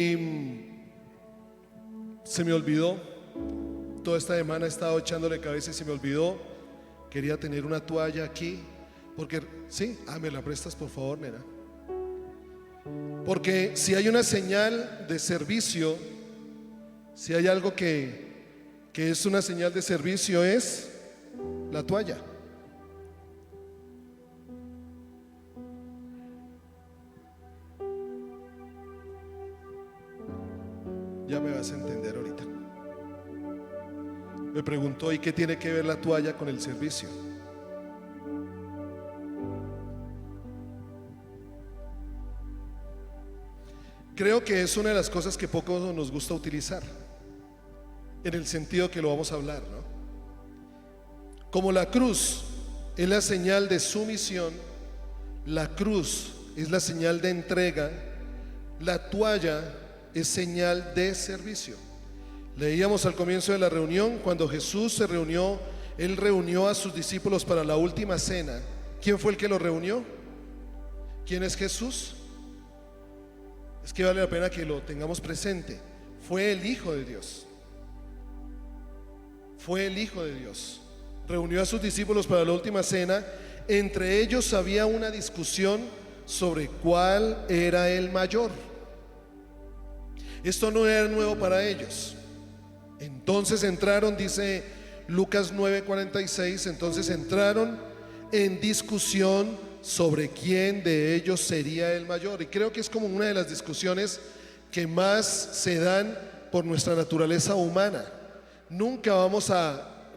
Y se me olvidó, toda esta semana he estado echándole cabeza y se me olvidó. Quería tener una toalla aquí, porque, sí, me la prestas por favor, nena. Porque si hay una señal de servicio, si hay algo que es una señal de servicio, es la toalla. Ya me vas a entender ahorita. Me preguntó, ¿y qué tiene que ver la toalla con el servicio? Creo que es una de las cosas que poco nos gusta utilizar, en el sentido que lo vamos a hablar, ¿no? Como la cruz es la señal de sumisión, la cruz es la señal de entrega, la toalla es señal de servicio. Leíamos al comienzo de la reunión, cuando Jesús se reunió, Él reunió a sus discípulos para la última cena. ¿Quién fue el que los reunió? ¿Quién es Jesús? Es que vale la pena que lo tengamos presente. Fue el Hijo de Dios. Fue el Hijo de Dios. Reunió a sus discípulos para la última cena. Entre ellos había una discusión sobre cuál era el mayor. Esto no era nuevo para ellos. Entonces entraron, dice Lucas 9:46, entonces entraron en discusión sobre quién de ellos sería el mayor. Y creo que es como una de las discusiones que más se dan por nuestra naturaleza humana.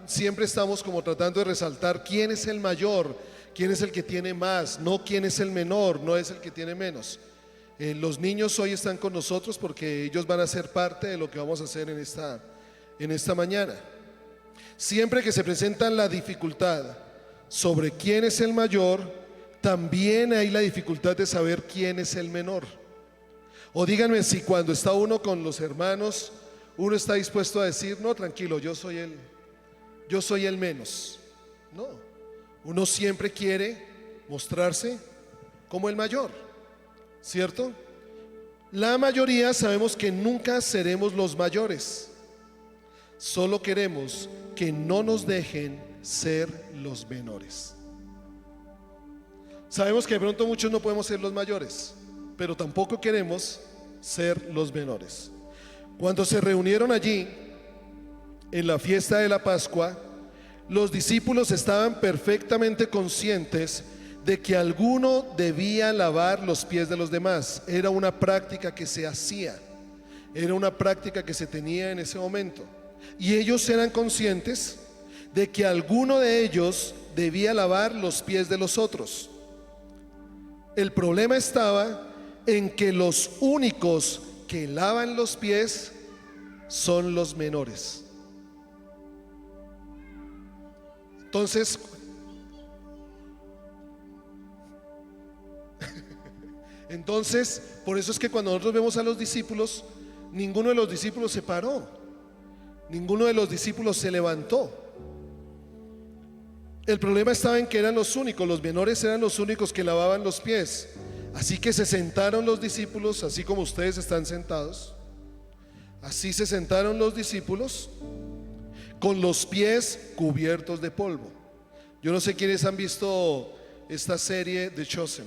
Siempre estamos como tratando de resaltar quién es el mayor, quién es el que tiene más, no quién es el menor, no es el que tiene menos. Los niños hoy están con nosotros porque ellos van a ser parte de lo que vamos a hacer en esta mañana. Siempre que se presenta la dificultad sobre quién es el mayor, también hay la dificultad de saber quién es el menor. O díganme si cuando está uno con los hermanos, uno está dispuesto a decir, no, tranquilo, yo soy el menos. No, uno siempre quiere mostrarse como el mayor, ¿cierto? La mayoría sabemos que nunca seremos los mayores. Solo queremos que no nos dejen ser los menores. Sabemos que de pronto muchos no podemos ser los mayores, pero tampoco queremos ser los menores. Cuando se reunieron allí en la fiesta de la Pascua, los discípulos estaban perfectamente conscientes de que alguno debía lavar los pies de los demás. Era una práctica que se hacía, era una práctica que se tenía en ese momento. Y ellos eran conscientes de que alguno de ellos debía lavar los pies de los otros. El problema estaba en que los únicos que lavan los pies son los menores. Entonces, por eso es que cuando nosotros vemos a los discípulos, ninguno de los discípulos se paró, ninguno de los discípulos se levantó. El problema estaba en que eran los únicos, los menores eran los únicos que lavaban los pies. Así que se sentaron los discípulos, así como ustedes están sentados. Así se sentaron los discípulos con los pies cubiertos de polvo. Yo no sé quiénes han visto esta serie de Chosen,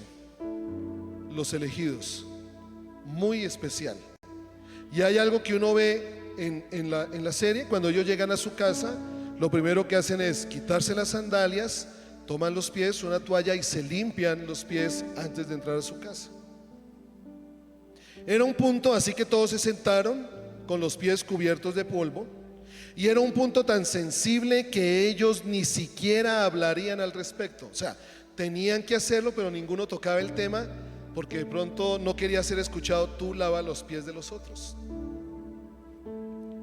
Los Elegidos, muy especial. Y hay algo que uno ve en la serie. Cuando ellos llegan a su casa, lo primero que hacen es quitarse las sandalias, toman los pies, una toalla y se limpian los pies antes de entrar a su casa. Era un punto, así que todos se sentaron con los pies cubiertos de polvo. Y era un punto tan sensible que ellos ni siquiera hablarían al respecto. O sea, tenían que hacerlo, pero ninguno tocaba el tema, porque de pronto no quería ser escuchado, tú lava los pies de los otros.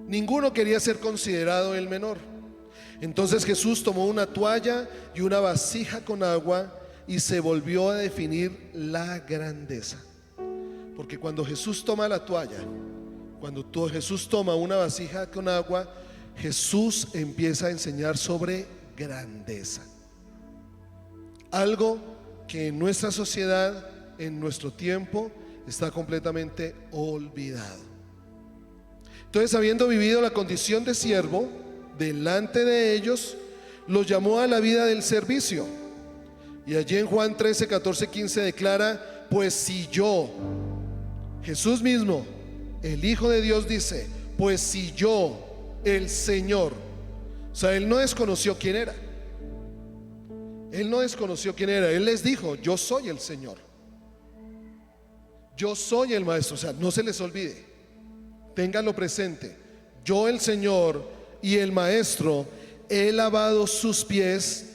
Ninguno quería ser considerado el menor. Entonces Jesús tomó una toalla y una vasija con agua y se volvió a definir la grandeza. Porque cuando Jesús toma la toalla, cuando Jesús toma una vasija con agua, Jesús empieza a enseñar sobre grandeza. Algo que en nuestra sociedad, en nuestro tiempo, está completamente olvidado. Entonces, habiendo vivido la condición de siervo delante de ellos, los llamó a la vida del servicio. Y allí en Juan 13, 14, 15 declara: pues si yo, Jesús mismo, el Hijo de Dios, dice: pues si yo, el Señor. O sea, Él no desconoció quién era. Él no desconoció quién era. Él les dijo: yo soy el Señor, yo soy el Maestro. O sea, no se les olvide, ténganlo presente. Yo, el Señor y el Maestro, he lavado sus pies.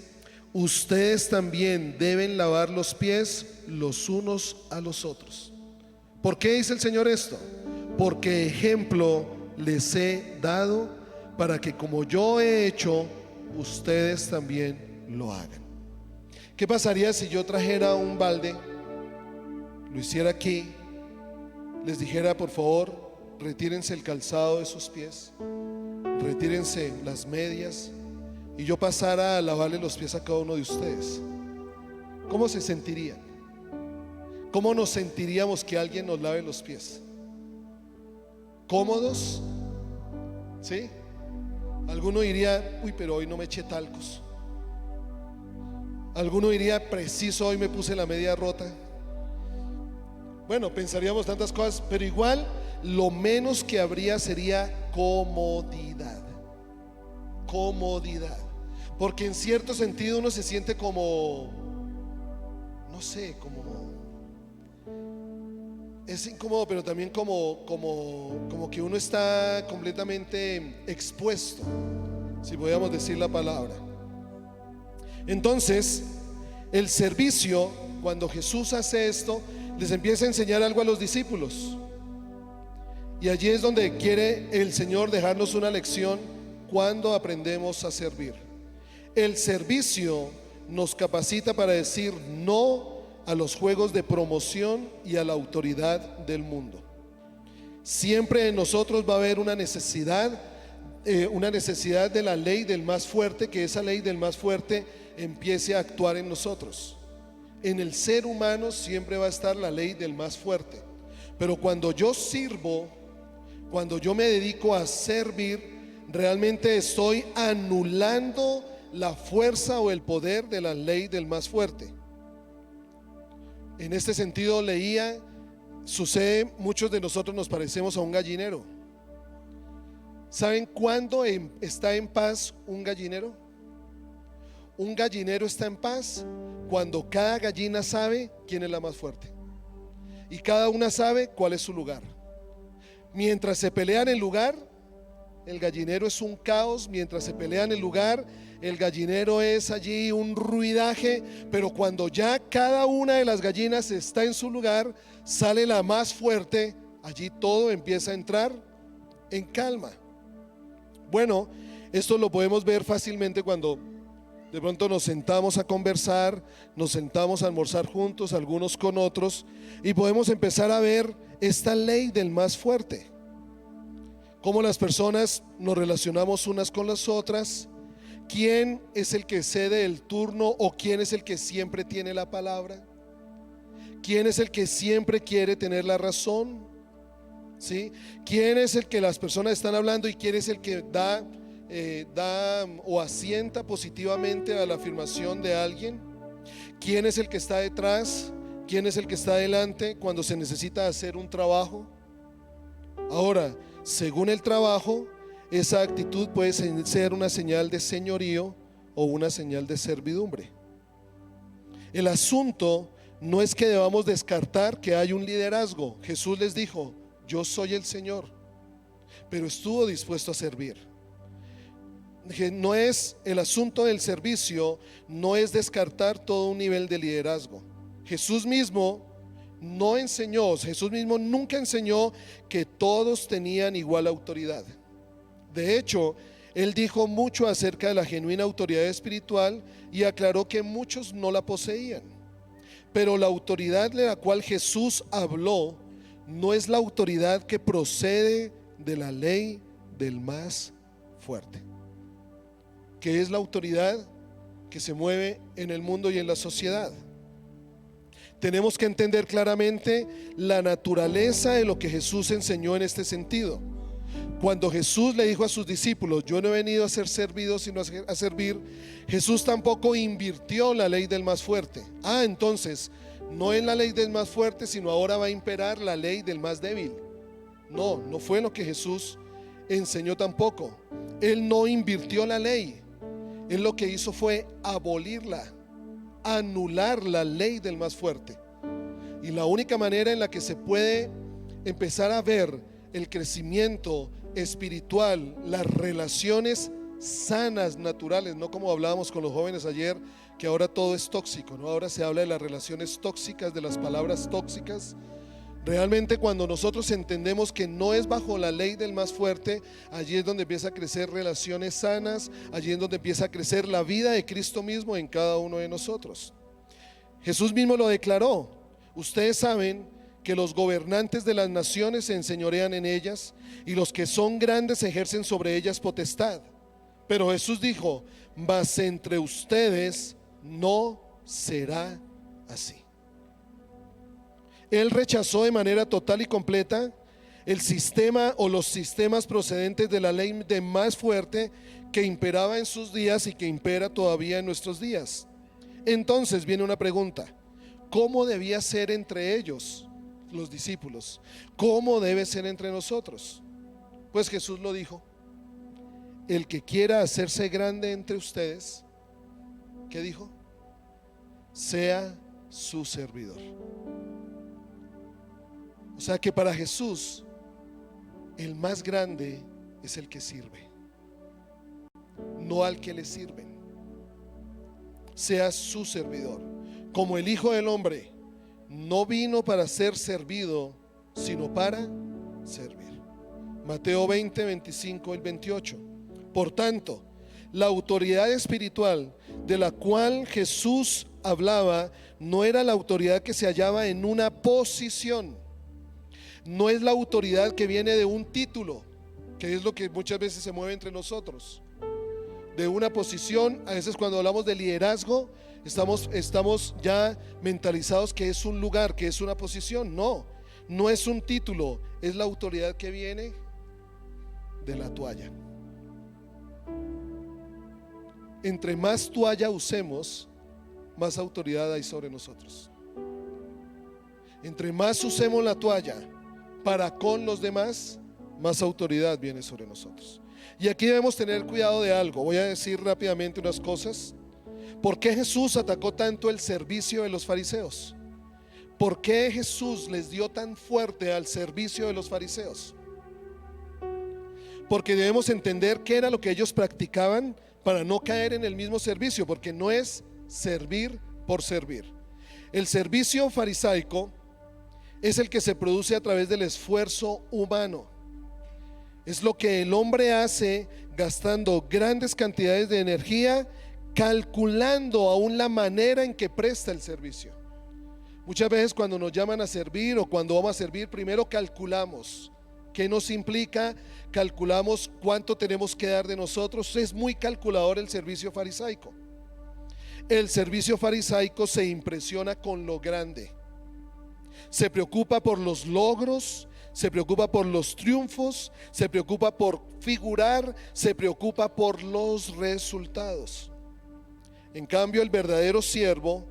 Ustedes también deben lavar los pies los unos a los otros. ¿Por qué dice el Señor esto? Porque ejemplo les he dado, para que como yo he hecho, ustedes también lo hagan. ¿Qué pasaría si yo trajera un balde, lo hiciera aquí, les dijera: por favor, retírense el calzado de sus pies, retírense las medias, y yo pasara a lavarle los pies a cada uno de ustedes? ¿Cómo se sentirían? ¿Cómo nos sentiríamos que alguien nos lave los pies? ¿Cómodos? ¿Sí? Alguno diría: uy, pero hoy no me eché talcos. Alguno diría: preciso, hoy me puse la media rota. Bueno, pensaríamos tantas cosas, pero igual lo menos que habría sería comodidad. Comodidad. Porque en cierto sentido uno se siente como, no sé, como, es incómodo, pero también como que uno está completamente expuesto, si podríamos decir la palabra. Entonces, el servicio, cuando Jesús hace esto, les empieza a enseñar algo a los discípulos. Y allí es donde quiere el Señor dejarnos una lección cuando aprendemos a servir. El servicio nos capacita para decir no a los juegos de promoción y a la autoridad del mundo. Siempre en nosotros va a haber una necesidad de la ley del más fuerte, que esa ley del más fuerte empiece a actuar en nosotros. En el ser humano siempre va a estar la ley del más fuerte, pero cuando yo sirvo, cuando yo me dedico a servir, realmente estoy anulando la fuerza o el poder de la ley del más fuerte. En este sentido leía, sucede, muchos de nosotros nos parecemos a un gallinero. ¿Saben cuándo está en paz un gallinero? Un gallinero está en paz cuando cada gallina sabe quién es la más fuerte y cada una sabe cuál es su lugar. Mientras se pelean el lugar, el gallinero es un caos. Mientras se pelean el lugar, el gallinero es allí un ruidaje. Pero cuando ya cada una de las gallinas está en su lugar, sale la más fuerte, allí todo empieza a entrar en calma. Bueno, esto lo podemos ver fácilmente cuando de pronto nos sentamos a conversar, nos sentamos a almorzar juntos, algunos con otros, y podemos empezar a ver esta ley del más fuerte. Cómo las personas nos relacionamos unas con las otras, quién es el que cede el turno o quién es el que siempre tiene la palabra, quién es el que siempre quiere tener la razón, ¿sí? Quién es el que las personas están hablando y quién es el que da o asienta positivamente a la afirmación de alguien, quién es el que está detrás, quién es el que está adelante cuando se necesita hacer un trabajo. Ahora, según el trabajo, esa actitud puede ser una señal de señorío o una señal de servidumbre. El asunto no es que debamos descartar que hay un liderazgo. Jesús les dijo: yo soy el Señor, pero estuvo dispuesto a servir. No es el asunto del servicio, no es descartar todo un nivel de liderazgo. Jesús mismo no enseñó, Jesús mismo nunca enseñó que todos tenían igual autoridad. De hecho, Él dijo mucho acerca de la genuina autoridad espiritual y aclaró que muchos no la poseían. Pero la autoridad de la cual Jesús habló no es la autoridad que procede de la ley del más fuerte, que es la autoridad que se mueve en el mundo y en la sociedad. Tenemos que entender claramente la naturaleza de lo que Jesús enseñó en este sentido. Cuando Jesús le dijo a sus discípulos: yo no he venido a ser servido sino a servir, Jesús tampoco invirtió la ley del más fuerte. Entonces no es la ley del más fuerte, sino ahora va a imperar la ley del más débil. No fue lo que Jesús enseñó tampoco. Él no invirtió la ley. Él lo que hizo fue abolirla, anular la ley del más fuerte. Y la única manera en la que se puede empezar a ver el crecimiento espiritual, las relaciones sanas, naturales, no como hablábamos con los jóvenes ayer, que ahora todo es tóxico, ¿no? Ahora se habla de las relaciones tóxicas, de las palabras tóxicas. Realmente cuando nosotros entendemos que no es bajo la ley del más fuerte, allí es donde empieza a crecer relaciones sanas, allí es donde empieza a crecer la vida de Cristo mismo en cada uno de nosotros. Jesús mismo lo declaró: ustedes saben que los gobernantes de las naciones se enseñorean en ellas, y los que son grandes ejercen sobre ellas potestad. Pero Jesús dijo: mas entre ustedes no será así. Él rechazó de manera total y completa el sistema o los sistemas procedentes de la ley de más fuerte que imperaba en sus días y que impera todavía en nuestros días. Entonces viene una pregunta: ¿cómo debía ser entre ellos, los discípulos? ¿Cómo debe ser entre nosotros? Pues Jesús lo dijo: el que quiera hacerse grande entre ustedes, ¿qué dijo? Sea su servidor. O sea que para Jesús el más grande es el que sirve, no al que le sirven. Sea su servidor. Como el Hijo del Hombre no vino para ser servido, sino para servir. Mateo 20, 25 y 28. Por tanto, la autoridad espiritual de la cual Jesús hablaba no era la autoridad que se hallaba en una posición. No es la autoridad que viene de un título, que es lo que muchas veces se mueve entre nosotros. De una posición, a veces cuando hablamos de liderazgo, estamos ya mentalizados que es un lugar, que es una posición. No es un título, es la autoridad que viene de la toalla. Entre más toalla usemos, más autoridad hay sobre nosotros. Entre más usemos la toalla para con los demás, más autoridad viene sobre nosotros. Y aquí debemos tener cuidado de algo. Voy a decir rápidamente unas cosas. ¿Por qué Jesús atacó tanto el servicio de los fariseos? ¿Por qué Jesús les dio tan fuerte al servicio de los fariseos? Porque debemos entender qué era lo que ellos practicaban para no caer en el mismo servicio, porque no es servir por servir. El servicio farisaico es el que se produce a través del esfuerzo humano. Es lo que el hombre hace gastando grandes cantidades de energía, calculando aún la manera en que presta el servicio. Muchas veces cuando nos llaman a servir o cuando vamos a servir, primero calculamos qué nos implica, calculamos cuánto tenemos que dar de nosotros. Es muy calculador el servicio farisaico. El servicio farisaico se impresiona con lo grande. Se preocupa por los logros, se preocupa por los triunfos, se preocupa por figurar, se preocupa por los resultados. En cambio, el verdadero siervo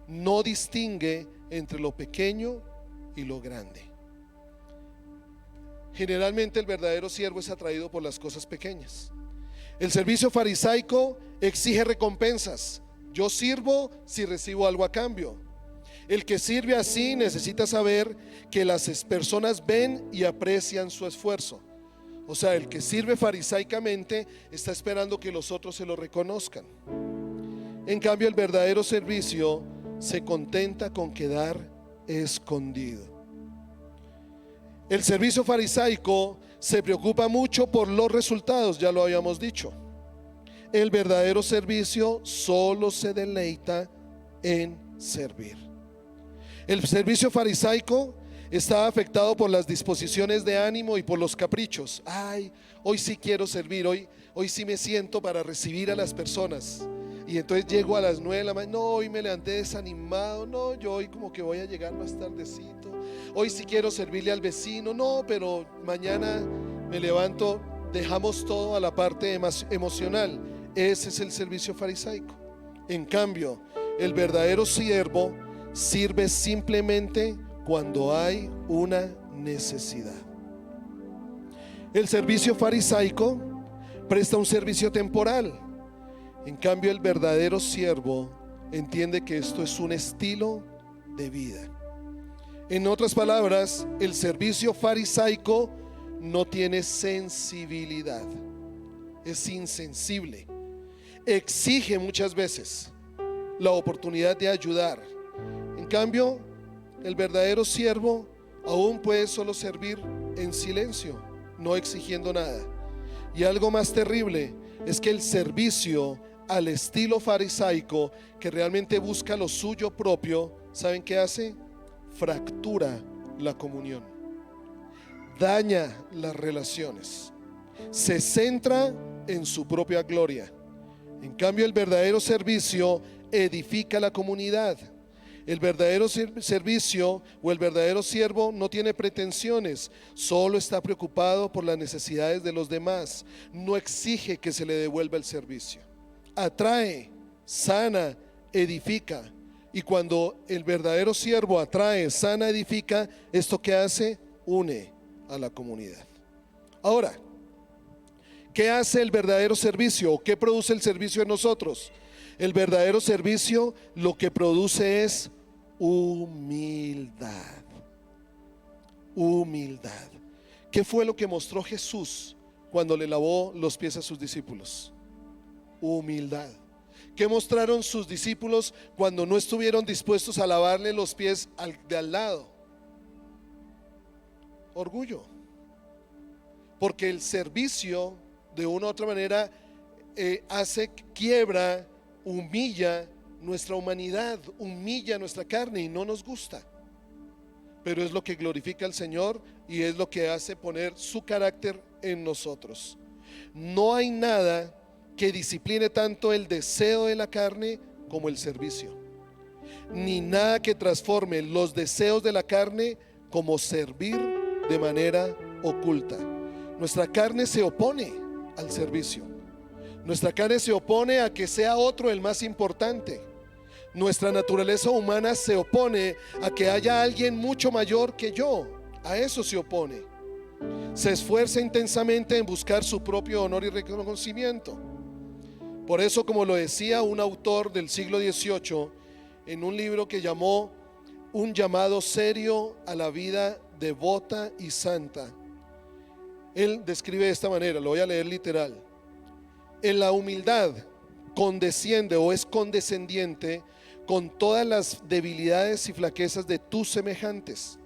no distingue entre lo pequeño y lo grande. Generalmente el verdadero siervo es atraído por las cosas pequeñas. El servicio farisaico exige recompensas. Yo sirvo si recibo algo a cambio. El que sirve así necesita saber que las personas ven y aprecian su esfuerzo. O sea, el que sirve farisaicamente está esperando que los otros se lo reconozcan. En cambio, el verdadero servicio se contenta con quedar escondido. El servicio farisaico se preocupa mucho por los resultados, ya lo habíamos dicho. El verdadero servicio solo se deleita en servir. El servicio farisaico está afectado por las disposiciones de ánimo y por los caprichos. Hoy sí quiero servir, hoy sí me siento para recibir a las personas. Y entonces llego a las 9 de la mañana, no, hoy me levanté desanimado, no, yo hoy como que voy a llegar más tardecito, hoy sí quiero servirle al vecino, no, pero mañana me levanto. Dejamos todo a la parte emocional. Ese es el servicio farisaico. En cambio, el verdadero siervo sirve simplemente cuando hay una necesidad. El servicio farisaico presta un servicio temporal. En cambio, el verdadero siervo entiende que esto es un estilo de vida. En otras palabras, el servicio farisaico no tiene sensibilidad, es insensible, exige muchas veces la oportunidad de ayudar. En cambio, el verdadero siervo aún puede solo servir en silencio, no exigiendo nada. Y algo más terrible es que el servicio al estilo farisaico, que realmente busca lo suyo propio, ¿saben qué hace? Fractura la comunión, daña las relaciones, se centra en su propia gloria. En cambio, el verdadero servicio edifica la comunidad. El verdadero servicio o el verdadero siervo no tiene pretensiones, solo está preocupado por las necesidades de los demás, no exige que se le devuelva el servicio. Atrae, sana, edifica. Y cuando el verdadero siervo atrae, sana, edifica, ¿esto qué hace? Une a la comunidad. Ahora, ¿qué hace el verdadero servicio? ¿Qué produce el servicio en nosotros? El verdadero servicio lo que produce es humildad. Humildad. ¿Qué fue lo que mostró Jesús cuando le lavó los pies a sus discípulos? Humildad. ¿Qué mostraron sus discípulos cuando no estuvieron dispuestos a lavarle los pies al de al lado? Orgullo. Porque el servicio de una u otra manera quiebra, humilla nuestra humanidad, humilla nuestra carne y no nos gusta. Pero es lo que glorifica al Señor y es lo que hace poner su carácter en nosotros. No hay nada que discipline tanto el deseo de la carne como el servicio, ni nada que transforme los deseos de la carne como servir de manera oculta. Nuestra carne se opone al servicio. Nuestra carne se opone a que sea otro el más importante. Nuestra naturaleza humana se opone a que haya alguien mucho mayor que yo. A eso se opone. Se esfuerza intensamente en buscar su propio honor y reconocimiento. Por eso, como lo decía un autor del siglo XVIII en un libro que llamó Un llamado serio a la vida devota y santa, él describe de esta manera, lo voy a leer literal: en la humildad condesciende o es condescendiente con todas las debilidades y flaquezas de tus semejantes,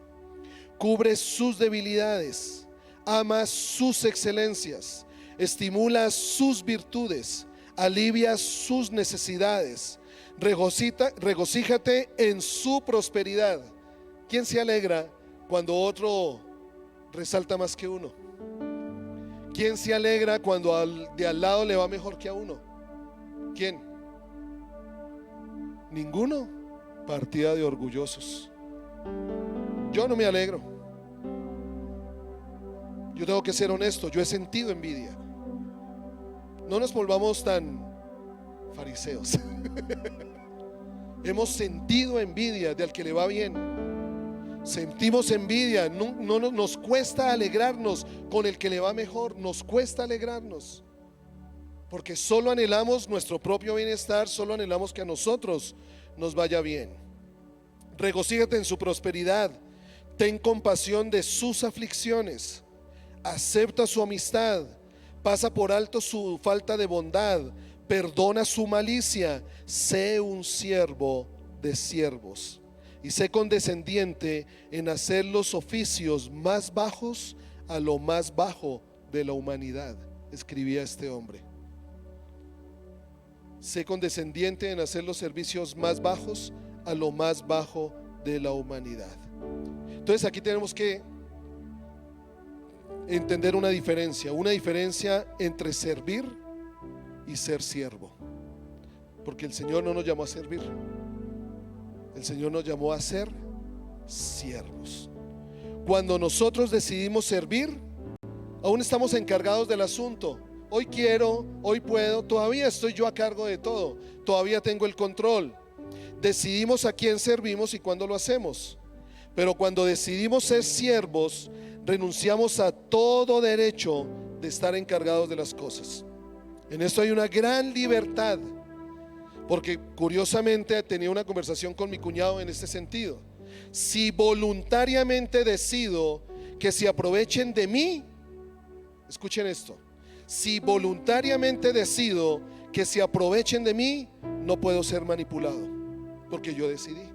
cubre sus debilidades, ama sus excelencias, estimula sus virtudes, alivia sus necesidades, regocíjate en su prosperidad. ¿Quién se alegra cuando otro resalta más que uno? ¿Quién se alegra cuando de al lado le va mejor que a uno? ¿Quién? Ninguno. Partida de orgullosos. Yo no me alegro. Yo tengo que ser honesto, yo he sentido envidia. No nos volvamos tan fariseos. Hemos sentido envidia del que le va bien. Sentimos envidia, no nos cuesta alegrarnos con el que le va mejor, nos cuesta alegrarnos, porque solo anhelamos nuestro propio bienestar, solo anhelamos que a nosotros nos vaya bien. Regocíjate en su prosperidad, ten compasión de sus aflicciones, acepta su amistad, pasa por alto su falta de bondad, perdona su malicia, sé un siervo de siervos. Y sé condescendiente en hacer los oficios más bajos a lo más bajo de la humanidad, escribía este hombre. Sé condescendiente en hacer los servicios más bajos a lo más bajo de la humanidad. Entonces aquí tenemos que entender una diferencia entre servir y ser siervo. Porque el Señor no nos llamó a servir, el Señor nos llamó a ser siervos. Cuando nosotros decidimos servir, aún estamos encargados del asunto. Hoy quiero, hoy puedo, todavía estoy yo a cargo de todo, todavía tengo el control. Decidimos a quién servimos y cuándo lo hacemos. Pero cuando decidimos ser siervos, renunciamos a todo derecho de estar encargados de las cosas. En esto hay una gran libertad, porque curiosamente tenía una conversación con mi cuñado en este sentido. Si voluntariamente decido que se aprovechen de mí, escuchen esto, si voluntariamente decido que se aprovechen de mí, no puedo ser manipulado, porque yo decidí.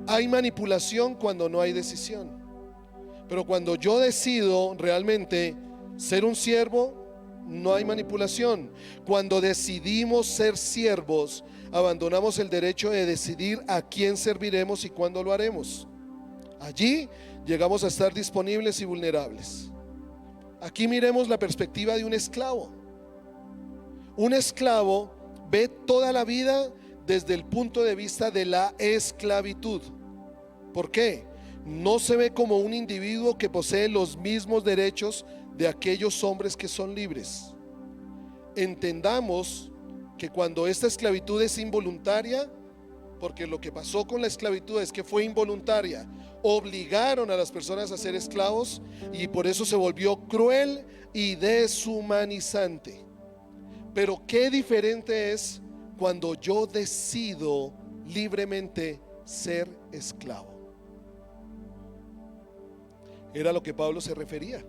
Hay manipulación cuando no hay decisión, pero cuando yo decido realmente ser un siervo, no hay manipulación. Cuando decidimos ser siervos, abandonamos el derecho de decidir a quién serviremos y cuándo lo haremos. Allí llegamos a estar disponibles y vulnerables. Aquí miremos la perspectiva de un esclavo. Un esclavo ve toda la vida desde el punto de vista de la esclavitud. ¿Por qué? No se ve como un individuo que posee los mismos derechos de aquellos hombres que son libres. Entendamos que cuando esta esclavitud es involuntaria, porque lo que pasó con la esclavitud es que fue involuntaria, obligaron a las personas a ser esclavos y por eso se volvió cruel y deshumanizante. Pero qué diferente es cuando yo decido libremente ser esclavo. Era lo que Pablo se refería.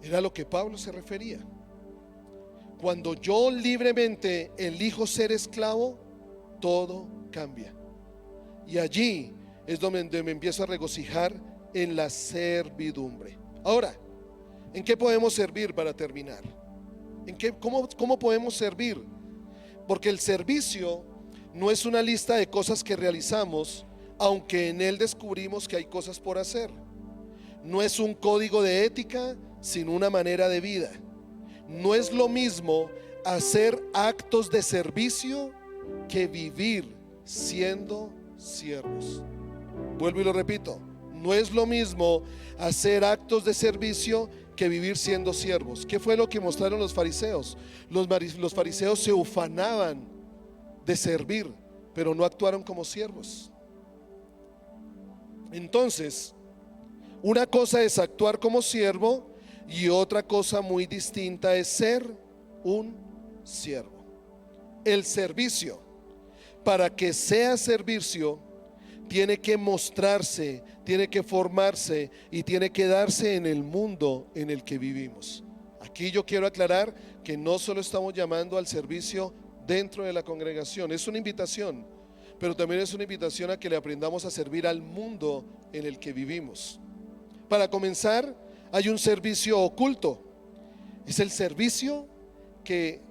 Era lo que Pablo se refería. Cuando yo libremente elijo ser esclavo, todo cambia. Y allí es donde me empiezo a regocijar en la servidumbre. Ahora, ¿en qué podemos servir para terminar? ¿Cómo podemos servir? Porque el servicio no es una lista de cosas que realizamos, aunque en él descubrimos que hay cosas por hacer. No es un código de ética, sino una manera de vida. No es lo mismo hacer actos de servicio que vivir siendo siervos. Vuelvo y lo repito, no es lo mismo hacer actos de servicio que vivir siendo siervos. ¿Qué fue lo que mostraron los fariseos? Los fariseos se ufanaban de servir, pero no actuaron como siervos. Entonces, una cosa es actuar como siervo y otra cosa muy distinta es ser un siervo. El servicio, para que sea servicio, tiene que mostrarse, tiene que formarse y tiene que darse en el mundo en el que vivimos. Aquí yo quiero aclarar que no solo estamos llamando al servicio dentro de la congregación, es una invitación, pero también es una invitación a que le aprendamos a servir al mundo en el que vivimos. Para comenzar, hay un servicio oculto. Es el servicio que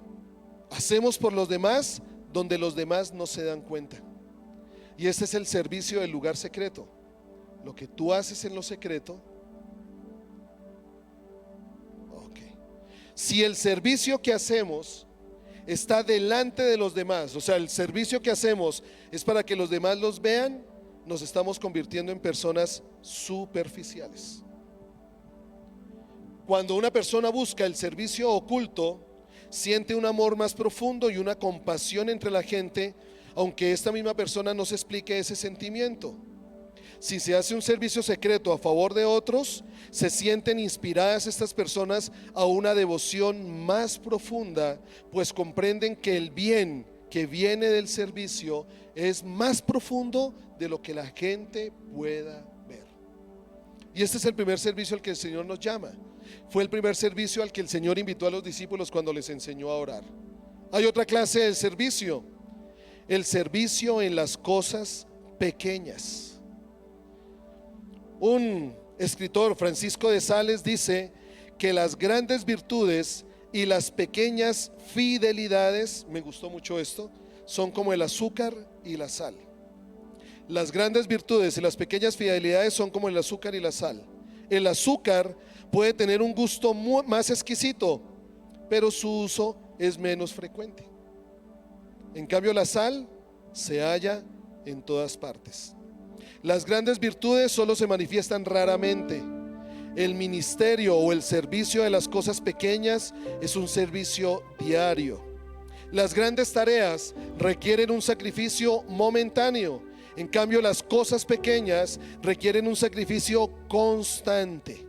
hacemos por los demás, donde los demás no se dan cuenta. Y este es el servicio del lugar secreto. Lo que tú haces en lo secreto. Si el servicio que hacemos está delante de los demás, o sea, el servicio que hacemos es para que los demás los vean, nos estamos convirtiendo en personas superficiales. Cuando una persona busca el servicio oculto, siente un amor más profundo y una compasión entre la gente, aunque esta misma persona no se explique ese sentimiento. Si se hace un servicio secreto a favor de otros, se sienten inspiradas estas personas a una devoción más profunda, pues comprenden que el bien que viene del servicio es más profundo de lo que la gente pueda ver. Y este es el primer servicio al que el Señor nos llama. Fue el primer servicio al que el Señor invitó a los discípulos cuando les enseñó a orar. Hay otra clase de servicio, el servicio en las cosas pequeñas. Un escritor, Francisco de Sales, dice que las grandes virtudes y las pequeñas fidelidades, me gustó mucho esto, son como el azúcar y la sal. Las grandes virtudes y las pequeñas fidelidades son como el azúcar y la sal. El azúcar puede tener un gusto más exquisito, pero su uso es menos frecuente. En cambio, la sal se halla en todas partes. Las grandes virtudes solo se manifiestan raramente. El ministerio o el servicio de las cosas pequeñas es un servicio diario. Las grandes tareas requieren un sacrificio momentáneo. En cambio, las cosas pequeñas requieren un sacrificio constante.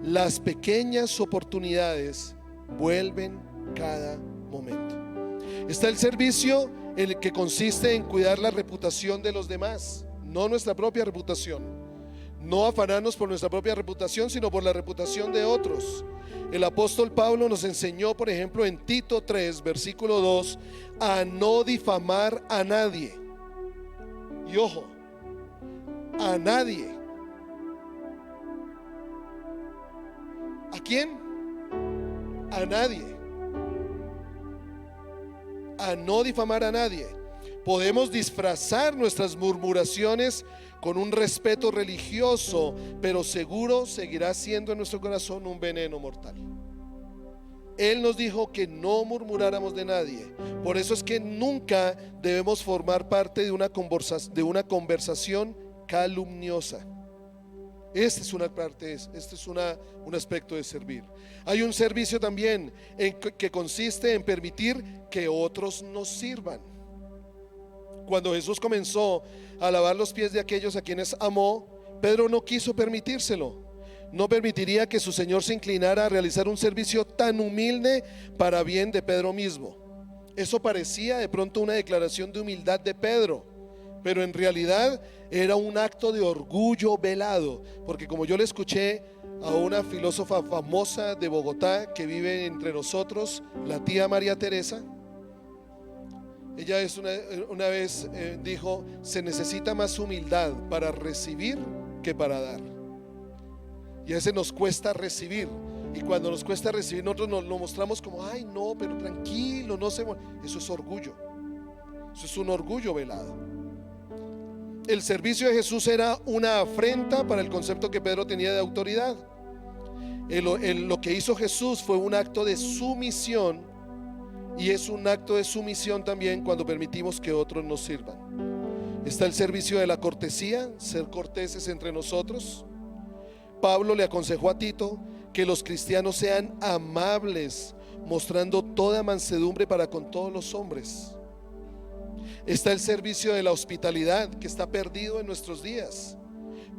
Las pequeñas oportunidades vuelven cada momento. Está el servicio, el que consiste en cuidar la reputación de los demás, no nuestra propia reputación. No afanarnos por nuestra propia reputación, sino por la reputación de otros. El apóstol Pablo nos enseñó, por ejemplo, en Tito 3, versículo 2, a no difamar a nadie. Y ojo, a nadie. ¿A quién? A nadie. A no difamar a nadie. Podemos disfrazar nuestras murmuraciones con un respeto religioso, pero seguro seguirá siendo en nuestro corazón un veneno mortal. Él nos dijo que no murmuráramos de nadie. Por eso es que nunca debemos formar parte de una conversación calumniosa. Esta es una parte, este es un aspecto de servir. Hay un servicio también que consiste en permitir que otros nos sirvan. Cuando Jesús comenzó a lavar los pies de aquellos a quienes amó, Pedro no quiso permitírselo. No permitiría que su Señor se inclinara a realizar un servicio tan humilde para bien de Pedro mismo. Eso parecía de pronto una declaración de humildad de Pedro, pero en realidad era un acto de orgullo velado, porque como yo le escuché a una filósofa famosa de Bogotá que vive entre nosotros, la tía María Teresa, ella una vez dijo: se necesita más humildad para recibir que para dar. Y a veces nos cuesta recibir, y cuando nos cuesta recibir nosotros nos lo mostramos como: ay no, pero tranquilo, no se... Eso es orgullo, eso es un orgullo velado. El servicio de Jesús era una afrenta para el concepto que Pedro tenía de autoridad. Lo que hizo Jesús fue un acto de sumisión, y es un acto de sumisión también cuando permitimos que otros nos sirvan. Está el servicio de la cortesía, ser corteses entre nosotros. Pablo le aconsejó a Tito que los cristianos sean amables, mostrando toda mansedumbre para con todos los hombres. Está el servicio de la hospitalidad, que está perdido en nuestros días.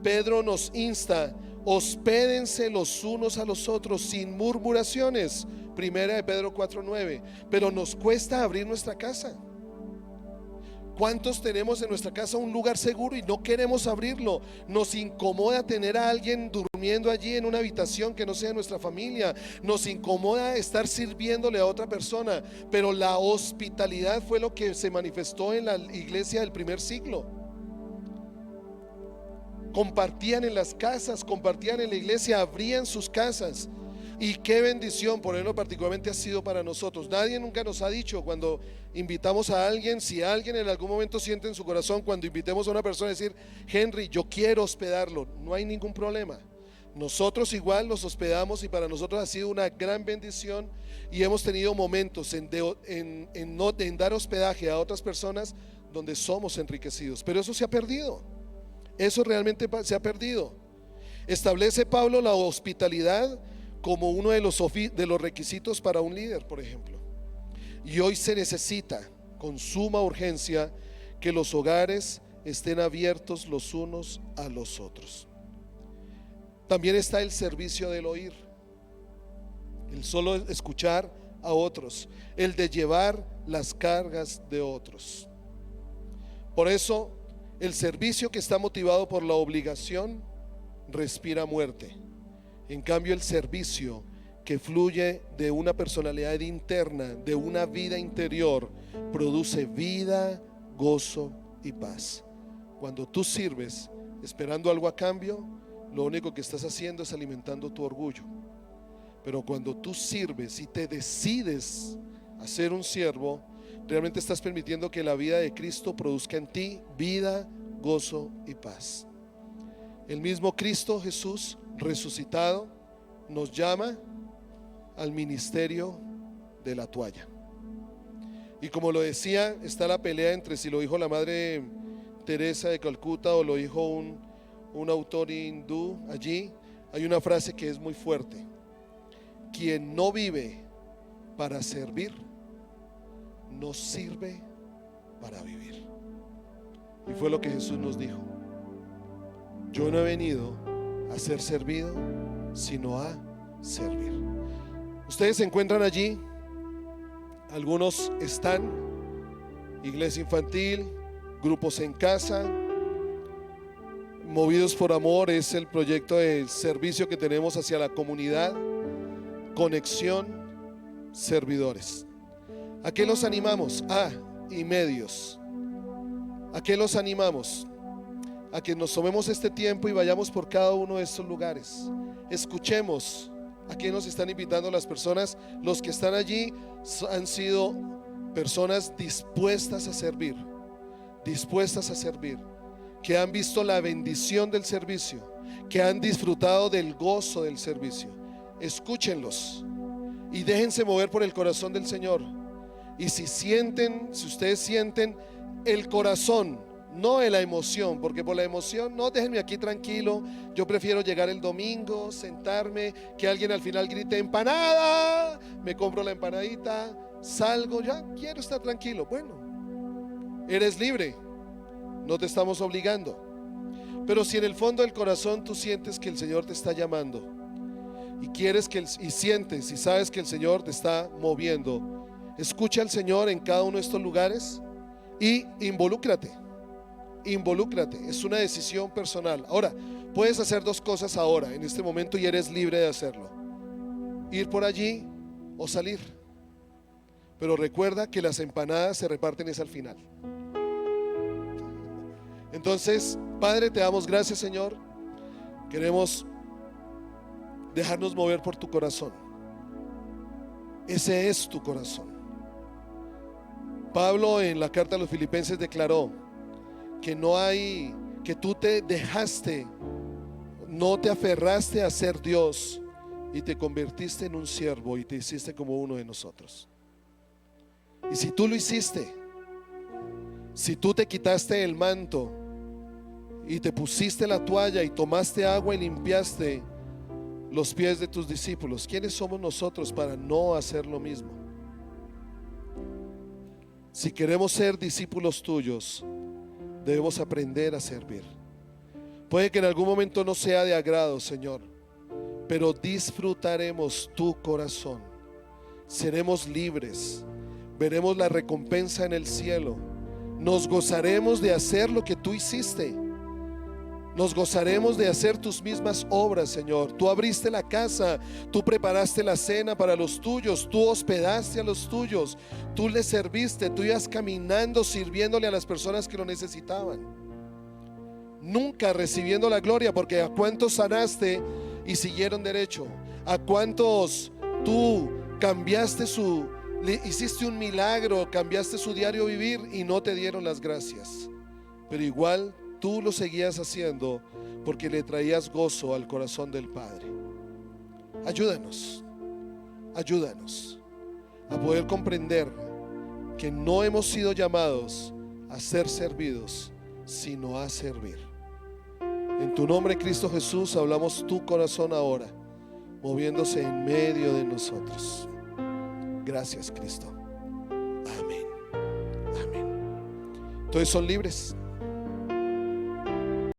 Pedro nos insta: hospédense los unos a los otros sin murmuraciones. Primera de Pedro 4:9. Pero nos cuesta abrir nuestra casa. ¿Cuántos tenemos en nuestra casa un lugar seguro y no queremos abrirlo? Nos incomoda tener a alguien durmiendo allí en una habitación que no sea de nuestra familia. Nos incomoda estar sirviéndole a otra persona. Pero la hospitalidad fue lo que se manifestó en la iglesia del primer siglo. Compartían en las casas, compartían en la iglesia, abrían sus casas. Y qué bendición, por ejemplo, particularmente ha sido para nosotros. Nadie nunca nos ha dicho, cuando invitamos a alguien, si alguien en algún momento siente en su corazón, cuando invitemos a una persona, decir: Henry, yo quiero hospedarlo, no hay ningún problema. Nosotros igual los hospedamos, y para nosotros ha sido una gran bendición, y hemos tenido momentos en dar hospedaje a otras personas donde somos enriquecidos. Pero eso se ha perdido. Eso realmente se ha perdido. Establece Pablo la hospitalidad como uno de los requisitos para un líder, por ejemplo. Y hoy se necesita con suma urgencia que los hogares estén abiertos los unos a los otros. También está el servicio del oír, el solo escuchar a otros, el de llevar las cargas de otros. Por eso, el servicio que está motivado por la obligación respira muerte. En cambio, el servicio que fluye de una personalidad interna, de una vida interior, produce vida, gozo y paz. Cuando tú sirves esperando algo a cambio, lo único que estás haciendo es alimentando tu orgullo. Pero cuando tú sirves y te decides a ser un siervo, realmente estás permitiendo que la vida de Cristo produzca en ti vida, gozo y paz. El mismo Cristo Jesús resucitado nos llama al ministerio de la toalla. Y como lo decía, está la pelea entre si lo dijo la Madre Teresa de Calcuta o lo dijo un autor hindú. Allí hay una frase que es muy fuerte: quien no vive para servir, no sirve para vivir. Y fue lo que Jesús nos dijo: yo no he venido a ser servido, sino a servir. Ustedes se encuentran allí, algunos están, iglesia infantil, grupos en casa, Movidos por Amor es el proyecto de servicio que tenemos hacia la comunidad, conexión, servidores. ¿A qué los animamos? Y medios. ¿A qué los animamos? A que nos tomemos este tiempo y vayamos por cada uno de estos lugares. Escuchemos a qué nos están invitando las personas. Los que están allí han sido personas dispuestas a servir, que han visto la bendición del servicio, que han disfrutado del gozo del servicio. Escúchenlos y déjense mover por el corazón del Señor. Y si ustedes sienten el corazón, no en la emoción, porque por la emoción, no, déjenme aquí tranquilo, yo prefiero llegar el domingo, sentarme, que alguien al final grite empanada, me compro la empanadita, salgo, ya quiero estar tranquilo. Bueno, eres libre, no te estamos obligando. Pero si en el fondo del corazón tú sientes que el Señor te está llamando y sientes y sabes que el Señor te está moviendo, escucha al Señor en cada uno de estos lugares y involúcrate. Es una decisión personal. Ahora, puedes hacer dos cosas ahora, en este momento, y eres libre de hacerlo: ir por allí o salir. Pero recuerda que las empanadas se reparten es al final. Entonces, Padre, te damos gracias, Señor. Queremos dejarnos mover por tu corazón. Ese es tu corazón. Pablo en la carta a los Filipenses declaró que tú te dejaste, no te aferraste a ser Dios y te convertiste en un siervo y te hiciste como uno de nosotros. Y si tú lo hiciste, si tú te quitaste el manto y te pusiste la toalla y tomaste agua y limpiaste los pies de tus discípulos, ¿quiénes somos nosotros para no hacer lo mismo? Si queremos ser discípulos tuyos, debemos aprender a servir. Puede que en algún momento no sea de agrado, Señor, pero disfrutaremos tu corazón. Seremos libres, veremos la recompensa en el cielo, nos gozaremos de hacer lo que tú hiciste, nos gozaremos de hacer tus mismas obras, Señor. Tú abriste la casa, tú preparaste la cena para los tuyos, tú hospedaste a los tuyos, tú les serviste, tú ibas caminando sirviéndole a las personas que lo necesitaban, nunca recibiendo la gloria, porque a cuántos sanaste y siguieron derecho, a cuántos tú cambiaste hiciste un milagro, cambiaste su diario vivir y no te dieron las gracias, pero igual tú lo seguías haciendo porque le traías gozo al corazón del Padre. Ayúdanos a poder comprender que no hemos sido llamados a ser servidos, sino a servir. En tu nombre, Cristo Jesús, hablamos tu corazón ahora, moviéndose en medio de nosotros. Gracias, Cristo. Amén. Entonces son libres.